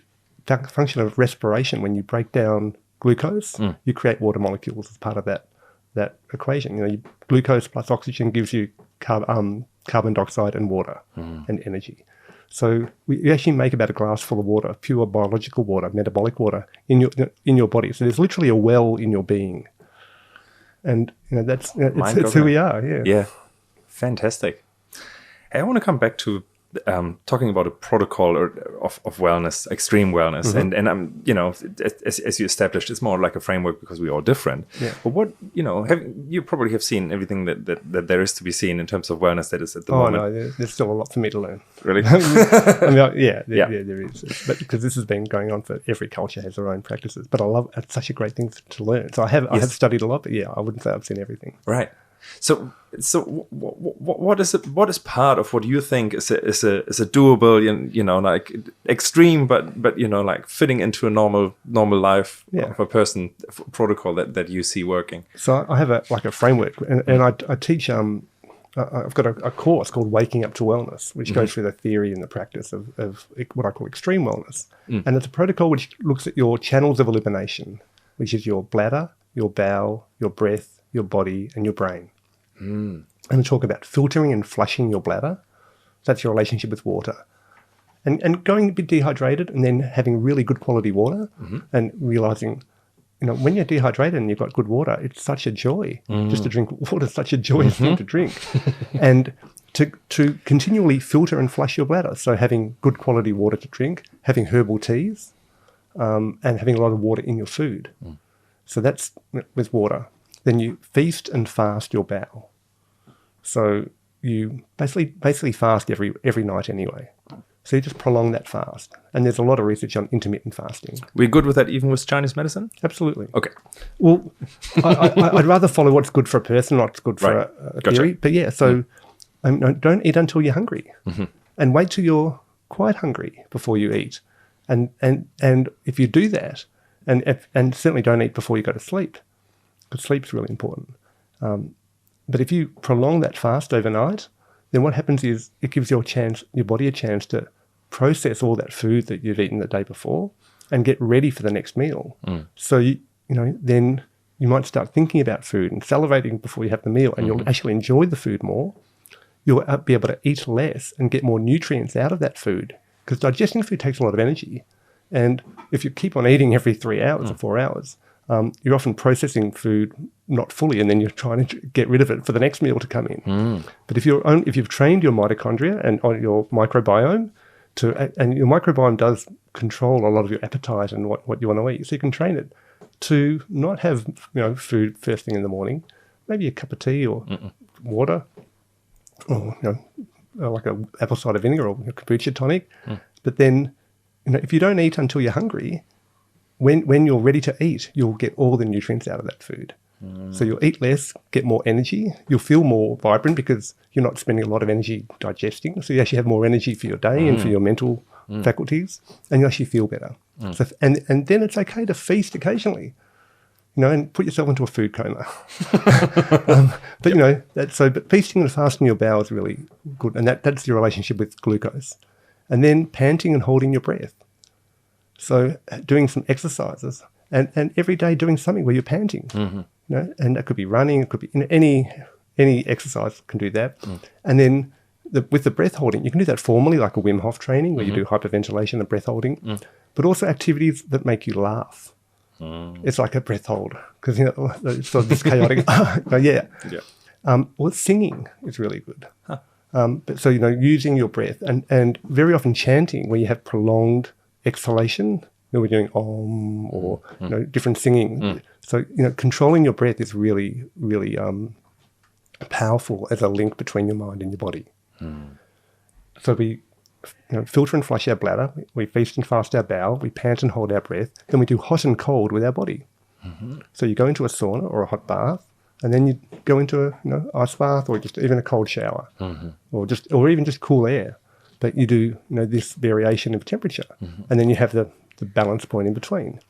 S1: function of respiration, when you break down glucose, you create water molecules as part of that equation. Glucose plus oxygen gives you carbon dioxide and water and energy. So we actually make about a glass full of water, pure biological water, metabolic water in your body. So there's literally a well in your being, and that's it's who we are.
S2: Yeah, fantastic. Hey, I want to come back to talking about a protocol of wellness, extreme wellness, and as you established, it's more like a framework because we're all different.
S1: Yeah.
S2: But what you probably have seen everything that there is to be seen in terms of wellness that is at the moment.
S1: Oh no, there's still a lot for me to learn.
S2: Really?
S1: I mean, there is, but because this has been going on for every culture has their own practices. But it's such a great thing to learn. So I have studied a lot, but I wouldn't say I've seen everything.
S2: Right. So what is part of what you think is a doable, like extreme, but like fitting into a normal life of a person protocol that you see working?
S1: So I have a framework, and I teach. I've got a course called Waking Up to Wellness, which goes through the theory and the practice of what I call extreme wellness, and it's a protocol which looks at your channels of elimination, which is your bladder, your bowel, your breath, your body, and your brain. And we talk about filtering and flushing your bladder. That's your relationship with water. And going a bit dehydrated and then having really good quality water and realizing, when you're dehydrated and you've got good water, it's such a joy just to drink water. It's such a joyous thing to drink. And to continually filter and flush your bladder. So having good quality water to drink, having herbal teas, and having a lot of water in your food. So that's with water. Then you feast and fast your bowel. So you basically fast every night anyway. So you just prolong that fast. And there's a lot of research on intermittent fasting.
S2: We're good with that even with Chinese medicine?
S1: Absolutely.
S2: Okay.
S1: Well, I'd rather follow what's good for a person, not what's good for a theory. But so don't eat until you're hungry. And wait till you're quite hungry before you eat. And if you do that, and certainly don't eat before you go to sleep, because sleep's really important. But if you prolong that fast overnight, then what happens is it gives your body a chance to process all that food that you've eaten the day before and get ready for the next meal. So then you might start thinking about food and salivating before you have the meal, and you'll actually enjoy the food more. You'll be able to eat less and get more nutrients out of that food, because digesting food takes a lot of energy. And if you keep on eating every 3 hours or 4 hours, you're often processing food not fully, and then you're trying to get rid of it for the next meal to come in. But if you've trained your mitochondria and on your microbiome and your microbiome does control a lot of your appetite and what you want to eat, so you can train it to not have food first thing in the morning, maybe a cup of tea or water, or like a apple cider vinegar or a kombucha tonic. But then if you don't eat until you're hungry, when you're ready to eat, you'll get all the nutrients out of that food. So you'll eat less, get more energy. You'll feel more vibrant because you're not spending a lot of energy digesting. So you actually have more energy for your day and for your mental faculties, and you actually feel better. So and then it's okay to feast occasionally, and put yourself into a food coma. But feasting and fasting your bowel is really good, and that's your relationship with glucose. And then panting and holding your breath. So doing some exercises and every day doing something where you're panting, and that could be running, it could be any exercise can do that. And then with the breath holding, you can do that formally, like a Wim Hof training where you do hyperventilation and breath holding, but also activities that make you laugh. It's like a breath hold because it's sort of this chaotic. Well, singing is really good. But so using your breath and very often chanting where you have prolonged exhalation. We're doing om or different singing. So controlling your breath is really, really powerful as a link between your mind and your body. So we filter and flush our bladder. We feast and fast our bowel. We pant and hold our breath. Then we do hot and cold with our body. So you go into a sauna or a hot bath, and then you go into a ice bath or just even a cold shower, or even just cool air. But you do this variation of temperature, and then you have the balance point in between.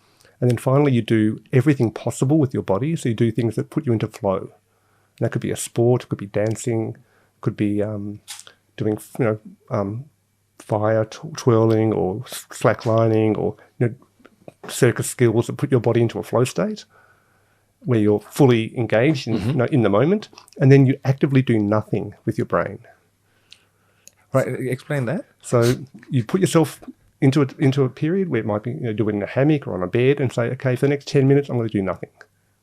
S1: And then finally, you do everything possible with your body. So you do things that put you into flow. And that could be a sport, it could be dancing, could be doing fire twirling or slacklining or circus skills that put your body into a flow state where you're fully engaged in the moment, and then you actively do nothing with your brain.
S2: Right, explain that.
S1: So you put yourself into a period where it might be do it in a hammock or on a bed and say, okay, for the next 10 minutes, I'm going to do nothing.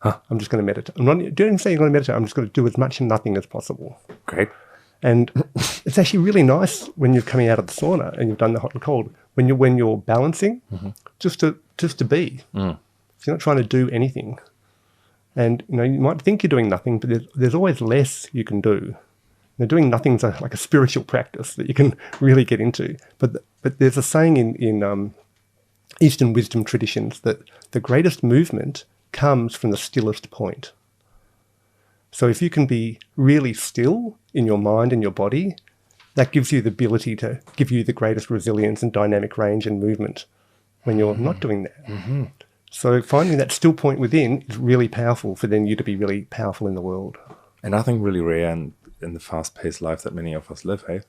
S1: I'm just going to meditate. I'm not doing saying I'm going to meditate. I'm just going to do as much nothing as possible.
S2: Great.
S1: And it's actually really nice when you're coming out of the sauna and you've done the hot and cold, when you're balancing, just to be. So you're not trying to do anything. And you might think you're doing nothing, but there's always less you can do. Doing nothing's like a spiritual practice that you can really get into. But there's a saying in Eastern wisdom traditions that the greatest movement comes from the stillest point. So if you can be really still in your mind and your body, that gives you the ability to give you the greatest resilience and dynamic range and movement when you're not doing that. So finding that still point within is really powerful for then you to be really powerful in the world.
S2: And I think really rare in the fast-paced life that many of us live, hey?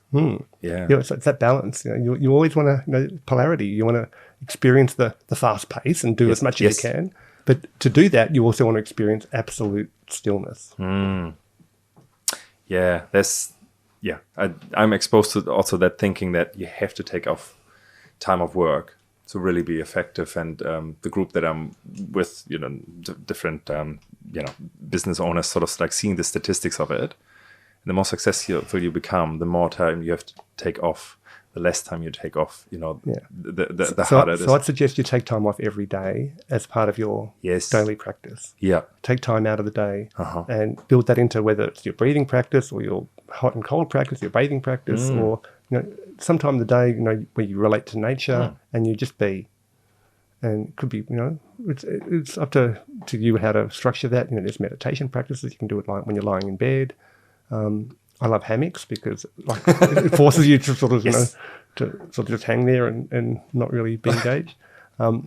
S2: Yeah.
S1: It's that balance. You always want to polarity. You want to experience the fast pace and do as much as you can. But to do that, you also want to experience absolute stillness.
S2: Yeah, I'm exposed to also that thinking that you have to take off time of work to really be effective. And the group that I'm with, different, business owners, sort of like seeing the statistics of it. The more successful you become, the more time you have to take off, the less time you take off, the harder it is.
S1: So I'd suggest you take time off every day as part of your daily practice.
S2: Yeah.
S1: Take time out of the day and build that into whether it's your breathing practice or your hot and cold practice, your bathing practice, or sometime in the day, where you relate to nature and you just be. And it could be, it's up to you how to structure that. There's meditation practices. You can do it like when you're lying in bed. I love hammocks because it forces you to sort of, to sort of just hang there and not really be engaged. But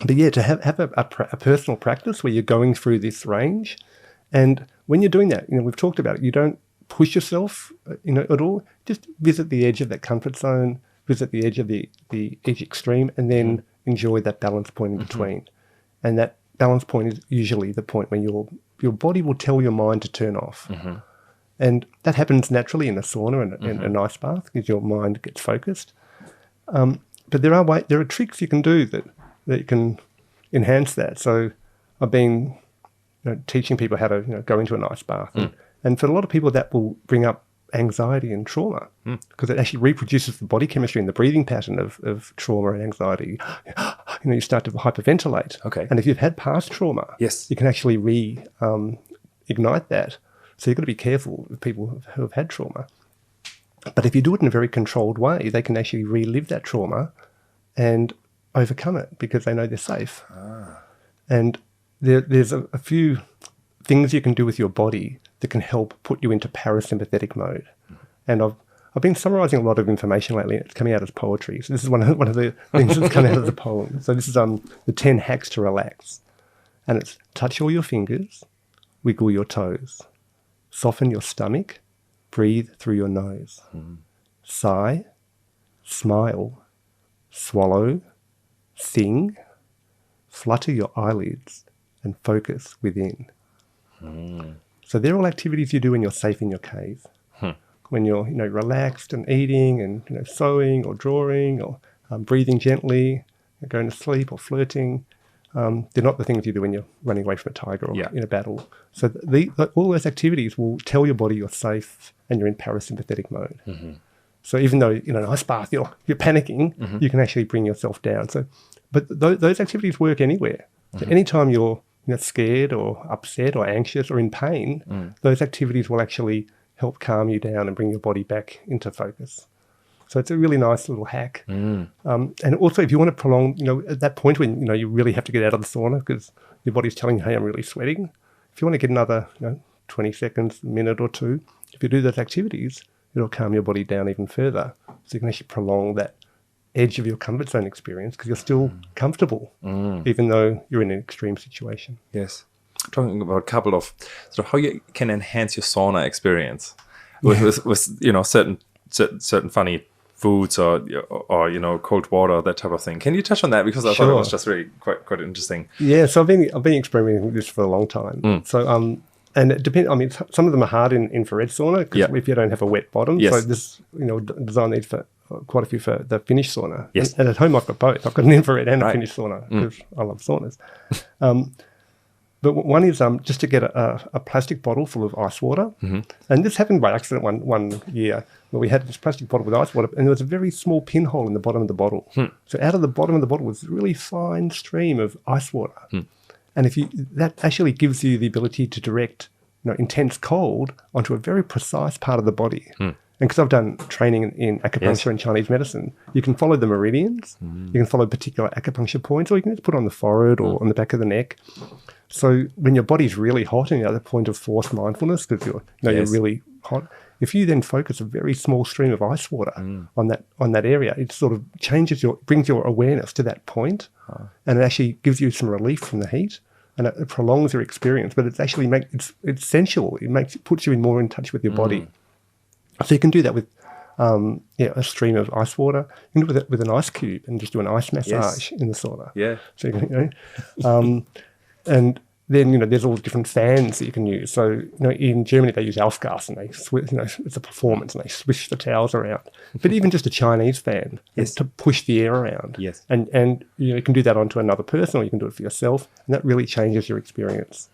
S1: yeah, to have a personal practice where you're going through this range. And when you're doing that, we've talked about it, you don't push yourself, at all. Just visit the edge of that comfort zone, visit the edge of the edge extreme, and then enjoy that balance point in between. And that balance point is usually the point when your body will tell your mind to turn off. And that happens naturally in a sauna and an ice bath because your mind gets focused. But there are tricks you can do that you can enhance that. So I've been teaching people how to go into an ice bath. And for a lot of people, that will bring up anxiety and trauma because it actually reproduces the body chemistry and the breathing pattern of trauma and anxiety. You start to hyperventilate.
S2: Okay.
S1: And if you've had past trauma, you can actually ignite that. So you've got to be careful with people who have had trauma. But if you do it in a very controlled way, they can actually relive that trauma and overcome it because they know they're safe. And there's a few things you can do with your body that can help put you into parasympathetic mode. And I've been summarising a lot of information lately. It's coming out as poetry. So this is one of the things that's come out as a poem. So this is the 10 hacks to relax. And it's touch all your fingers, wiggle your toes. Soften your stomach, breathe through your nose. Sigh, smile, swallow, sing, flutter your eyelids, and focus within. So they're all activities you do when you're safe in your cave. When you're relaxed and eating and sewing or drawing or breathing gently, going to sleep or flirting. They're not the things you do when you're running away from a tiger or in a battle. So all those activities will tell your body you're safe and you're in parasympathetic mode. So even though in an ice bath you're panicking, you can actually bring yourself down. So, but those activities work anywhere. So anytime you're scared or upset or anxious or in pain, those activities will actually help calm you down and bring your body back into focus. So it's a really nice little hack. And also, if you want to prolong, at that point when, you really have to get out of the sauna because your body's telling you, hey, I'm really sweating. If you want to get another, 20 seconds, a minute or two, if you do those activities, it'll calm your body down even further. So you can actually prolong that edge of your comfort zone experience because you're still comfortable, even though you're in an extreme situation.
S2: Yes. Talking about a couple of how you can enhance your sauna experience with certain funny foods or cold water, that type of thing. Can you touch on that? Because I thought it was just really quite interesting.
S1: Yeah, so I've been experimenting with this for a long time. So and it depends. I mean, some of them are hard in infrared sauna because if you don't have a wet bottom.
S2: Yes.
S1: So this design these for quite a few for the Finnish sauna. Yes. And at home I've got both. I've got an infrared and a Finnish sauna because I love saunas. But one is just to get a plastic bottle full of ice water. And this happened by accident one year where we had this plastic bottle with ice water and there was a very small pinhole in the bottom of the bottle. So out of the bottom of the bottle was a really fine stream of ice water. And that actually gives you the ability to direct intense cold onto a very precise part of the body. And because I've done training in acupuncture and Chinese medicine, you can follow the meridians, you can follow particular acupuncture points, or you can just put on the forehead or on the back of the neck. So when your body's really hot and you're at the point of forced mindfulness because you're really hot, if you then focus a very small stream of ice water on that area, it sort of brings your awareness to that point, and it actually gives you some relief from the heat, and it prolongs your experience. But it's actually it's sensual. It puts you more in touch with your body. So you can do that with a stream of ice water. You can do it with an ice cube and just do an ice massage in the sauna. Yeah. So you can, and then there's all different fans that you can use. So in Germany they use Aufgas and they it's a performance and they swish the towels around. But even just a Chinese fan to push the air around. Yes. And you can do that onto another person or you can do it for yourself, and that really changes your experience.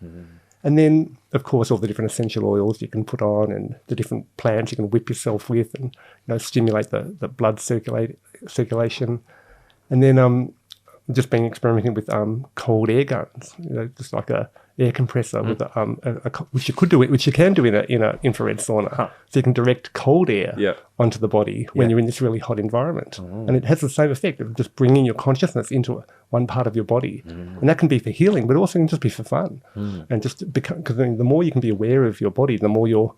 S1: And then, of course, all the different essential oils you can put on and the different plants you can whip yourself with and stimulate the blood circulation. And then just been experimenting with cold air guns, just like a air compressor with which you can do in a infrared sauna. So you can direct cold air onto the body when you're in this really hot environment, and it has the same effect of just bringing your consciousness into one part of your body, and that can be for healing, but also can just be for fun, and just because the more you can be aware of your body, the more your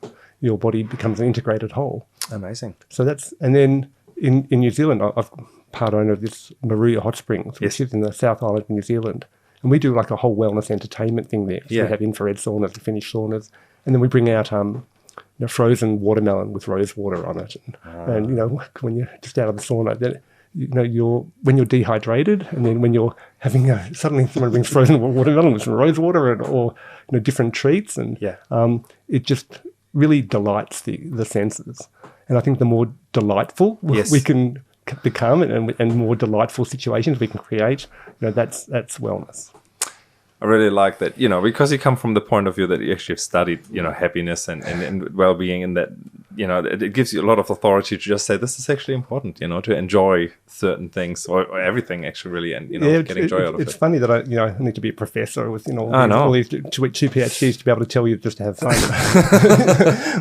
S1: body becomes an integrated whole.
S2: Amazing.
S1: So and then in New Zealand, I've part owner of this Maruia Hot Springs, which is in the South Island of New Zealand. And we do like a whole wellness entertainment thing there. So we have infrared saunas and Finnish saunas. And then we bring out frozen watermelon with rose water on it. And when you're just out of the sauna, then, when you're dehydrated and then when you're having suddenly someone brings frozen watermelon with some rose water or different treats. And it just really delights the senses. And I think the more delightful we can become and more delightful situations we can create, that's wellness.
S2: I really like that, because you come from the point of view that you actually have studied, happiness and well-being, and that, it gives you a lot of authority to just say this is actually important, to enjoy certain things or everything actually really, and, getting joy out of it. It's
S1: funny that I need to be a professor with, all these two PhDs to be able to tell you just to have fun.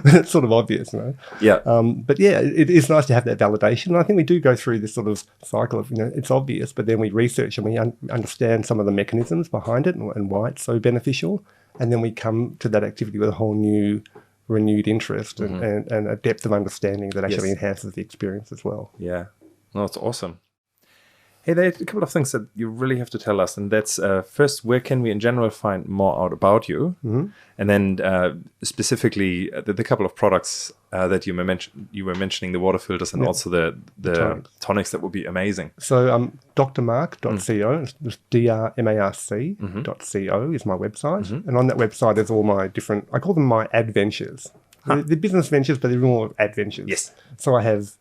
S1: But it's sort of obvious,
S2: Yeah.
S1: But yeah, it is nice to have that validation. And I think we do go through this sort of cycle of, it's obvious, but then we research and we understand some of the mechanisms behind it and why it's so beneficial, and then we come to that activity with a whole new renewed interest and a depth of understanding that actually enhances the experience as well.
S2: Yeah, no, it's awesome. Hey, there are a couple of things that you really have to tell us, and that's first, where can we in general find more out about you, and then specifically the couple of products that you were mentioning, the water filters and also the tonics that would be amazing. So
S1: drmarc.co, just drmarc.co is my website, and on that website there's all my different, I call them my adventures. They're business ventures, but they're more adventures.
S2: Yes.
S1: So I have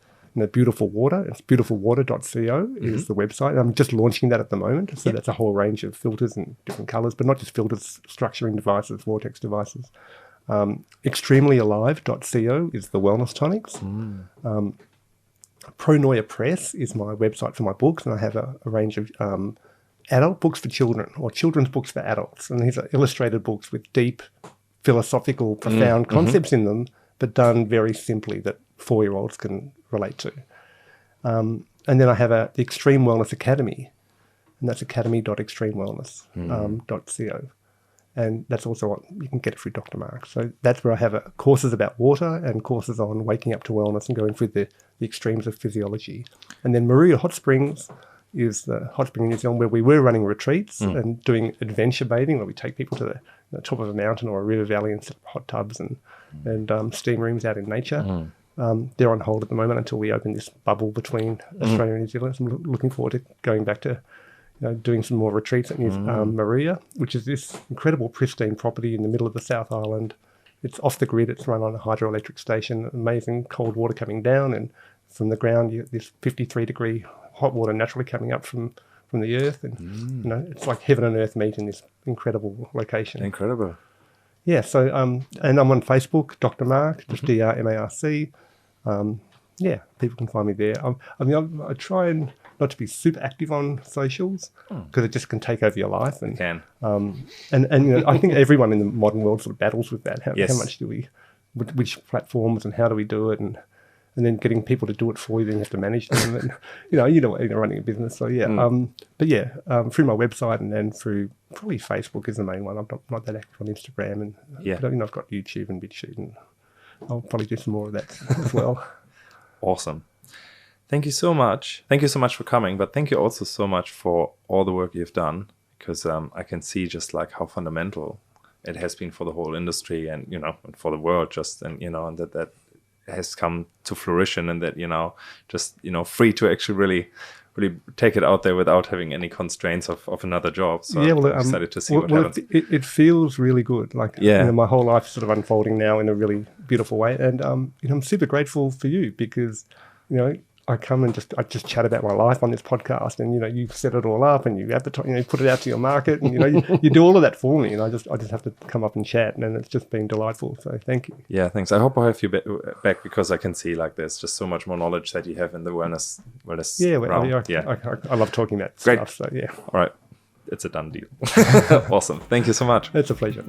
S1: beautiful water. It's beautifulwater.co is the website. I'm just launching that at the moment. So that's a whole range of filters and different colors, but not just filters, structuring devices, vortex devices. Extremelyalive.co is the wellness tonics. Pronoia Press is my website for my books, and I have a range of adult books for children or children's books for adults. And these are illustrated books with deep, philosophical, profound concepts in them, but done very simply that 4-year-olds can relate to. And then I have the Extreme Wellness Academy, and that's academy.extremewellness.co. And that's also you can get it through Dr. Marc. So that's where I have courses about water and courses on waking up to wellness and going through the extremes of physiology. And then Maruia Hot Springs is the hot spring in New Zealand where we were running retreats and doing adventure bathing, where we take people to the top of a mountain or a river valley and set up hot tubs and steam rooms out in nature. They're on hold at the moment until we open this bubble between Australia and New Zealand. So I'm looking forward to going back to doing some more retreats at Maruia, which is this incredible pristine property in the middle of the South Island. It's off the grid. It's run on a hydroelectric station. Amazing cold water coming down, and from the ground, you get this 53-degree hot water naturally coming up from the earth, and it's like heaven and earth meet in this incredible location.
S2: Incredible.
S1: Yeah. So and I'm on Facebook, Dr. Marc, just DRMARC. People can find me there. I try and not to be super active on socials because it just can take over your life. And I think everyone in the modern world sort of battles with that. How much do we, which platforms and how do we do it, and then getting people to do it for you, then you have to manage them. And running a business. So through my website and then through probably Facebook is the main one. I'm not that active on Instagram, and I've got YouTube and BitChute, and I'll probably do some more of that as well.
S2: Awesome. Thank you so much. Thank you so much for coming, but thank you also so much for all the work you've done, because I can see just like how fundamental it has been for the whole industry and, and for the world and that has come to fruition, and that, free to actually really take it out there without having any constraints of another job. So I'm excited to see what happens.
S1: It feels really good. My whole life is sort of unfolding now in a really beautiful way. And, I'm super grateful for you because, I come and I just chat about my life on this podcast, and you set it all up and you advertise, put it out to your market, and you do all of that for me, and I just have to come up and chat, and it's just been delightful. So thank you.
S2: Yeah, thanks. I hope I have you back because I can see there's just so much more knowledge that you have in the wellness.
S1: I love talking about stuff. So yeah.
S2: All right, it's a done deal. Awesome. Thank you so much.
S1: It's a pleasure.